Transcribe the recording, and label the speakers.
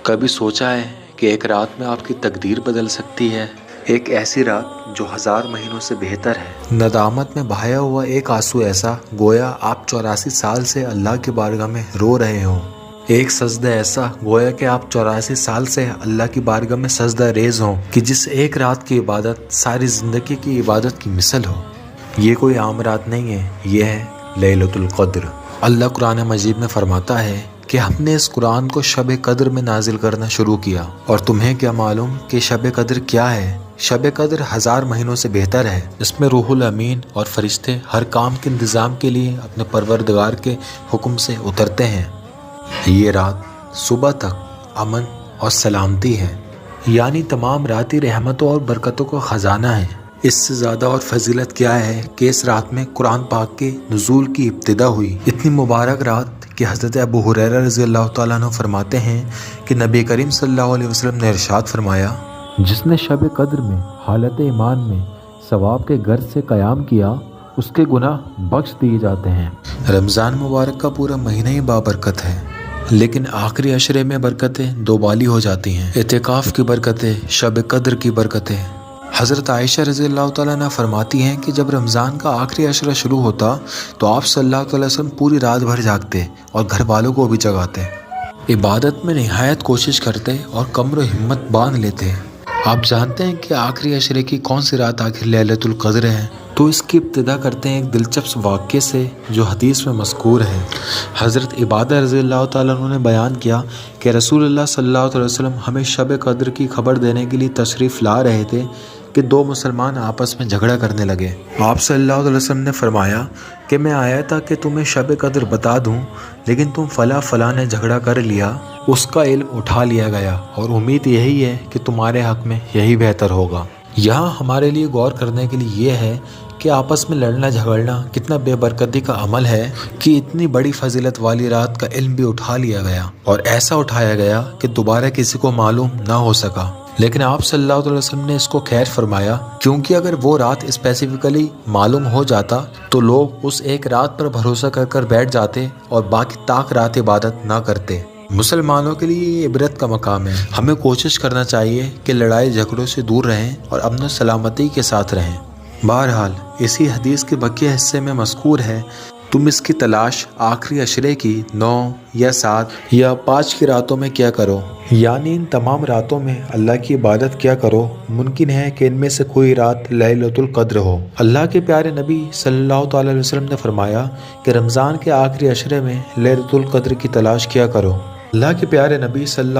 Speaker 1: کبھی سوچا ہے کہ ایک رات میں آپ کی تقدیر بدل سکتی ہے؟ ایک ایسی رات جو 1000 مہینوں سے بہتر ہے۔ ندامت میں بہایا ہوا ایک آنسو ایسا گویا آپ 84 سال سے اللہ کی بارگاہ میں رو رہے ہوں۔ ایک سجدہ ایسا گویا کہ آپ 84 سال سے اللہ کی بارگاہ میں سجدہ ریز ہوں کہ جس ایک رات کی عبادت ساری زندگی کی عبادت کی مثل ہو۔ یہ کوئی عام رات نہیں ہے، یہ ہے لیلۃ القدر۔ اللہ قرآن مجید میں فرماتا ہے کہ ہم نے اس قرآن کو شب قدر میں نازل کرنا شروع کیا، اور تمہیں کیا معلوم کہ شب قدر کیا ہے؟ شب قدر 1000 مہینوں سے بہتر ہے، جس میں روح الامین اور فرشتے ہر کام کے انتظام کے لیے اپنے پروردگار کے حکم سے اترتے ہیں۔ یہ رات صبح تک امن اور سلامتی ہے، یعنی تمام راتی رحمتوں اور برکتوں کا خزانہ ہے۔ اس سے زیادہ اور فضیلت کیا ہے کہ اس رات میں قرآن پاک کے نزول کی ابتدا ہوئی۔ اتنی مبارک رات کہ حضرت ابو ہریرہ رضی اللہ تعالیٰ عنہ فرماتے ہیں کہ نبی کریم صلی اللہ علیہ وسلم نے ارشاد فرمایا، جس نے شب قدر میں حالت ایمان میں ثواب کے گھر سے قیام کیا اس کے گناہ بخش دیے جاتے ہیں۔ رمضان مبارک کا پورا مہینہ ہی بابرکت ہے، لیکن آخری عشرے میں برکتیں دوبالی ہو جاتی ہیں۔ اعتکاف کی برکتیں، شب قدر کی برکتیں۔ حضرت عائشہ رضی اللہ تعالیٰ عنہ فرماتی ہیں کہ جب رمضان کا آخری عشرہ شروع ہوتا تو آپ صلی اللہ علیہ وسلم پوری رات بھر جاگتے اور گھر والوں کو بھی جگاتے، عبادت میں نہایت کوشش کرتے اور کمر و ہمت باندھ لیتے۔ آپ جانتے ہیں کہ آخری عشرے کی کون سی رات آخر لیلۃ القدر ہے؟ تو اس کی ابتدا کرتے ہیں ایک دلچسپ واقعے سے جو حدیث میں مذکور ہے۔ حضرت عبادہ رضی اللہ تعالیٰ عنہ نے بیان کیا کہ رسول اللہ صلی اللہ علیہ وسلم ہمیں شب قدر کی خبر دینے کے لیے تشریف لا رہے تھے کہ 2 مسلمان آپس میں جھگڑا کرنے لگے۔ آپ صلی اللہ علیہ وسلم نے فرمایا کہ میں آیا تھا کہ تمہیں شب قدر بتا دوں، لیکن تم فلاں نے جھگڑا کر لیا، اس کا علم اٹھا لیا گیا، اور امید یہی ہے کہ تمہارے حق میں یہی بہتر ہوگا۔ یہاں ہمارے لیے غور کرنے کے لیے یہ ہے کہ آپس میں لڑنا جھگڑنا کتنا بے برکتی کا عمل ہے کہ اتنی بڑی فضیلت والی رات کا علم بھی اٹھا لیا گیا، اور ایسا اٹھایا گیا کہ دوبارہ کسی کو معلوم نہ ہو سکا۔ لیکن آپ صلی اللہ علیہ وسلم نے اس کو خیر فرمایا، کیونکہ اگر وہ رات اسپیسیفکلی معلوم ہو جاتا تو لوگ اس ایک رات پر بھروسہ کر بیٹھ جاتے اور باقی طاق رات عبادت نہ کرتے۔ مسلمانوں کے لیے یہ عبرت کا مقام ہے۔ ہمیں کوشش کرنا چاہیے کہ لڑائی جھگڑوں سے دور رہیں اور امن و سلامتی کے ساتھ رہیں۔ بہرحال اسی حدیث کے بقیہ حصے میں مذکور ہے، تم اس کی تلاش آخری عشرے کی 9 یا 7 یا 5 کی راتوں میں کیا کرو، یعنی ان تمام راتوں میں اللہ کی عبادت کیا کرو۔ ممکن ہے کہ ان میں سے کوئی رات لیلۃ القدر ہو۔ اللہ کے پیارے نبی صلی اللہ تعالیٰ علیہ وسلم نے فرمایا کہ رمضان کے آخری عشرے میں لیلۃ القدر کی تلاش کیا کرو۔ اللہ کے پیارے نبی صلی اللہ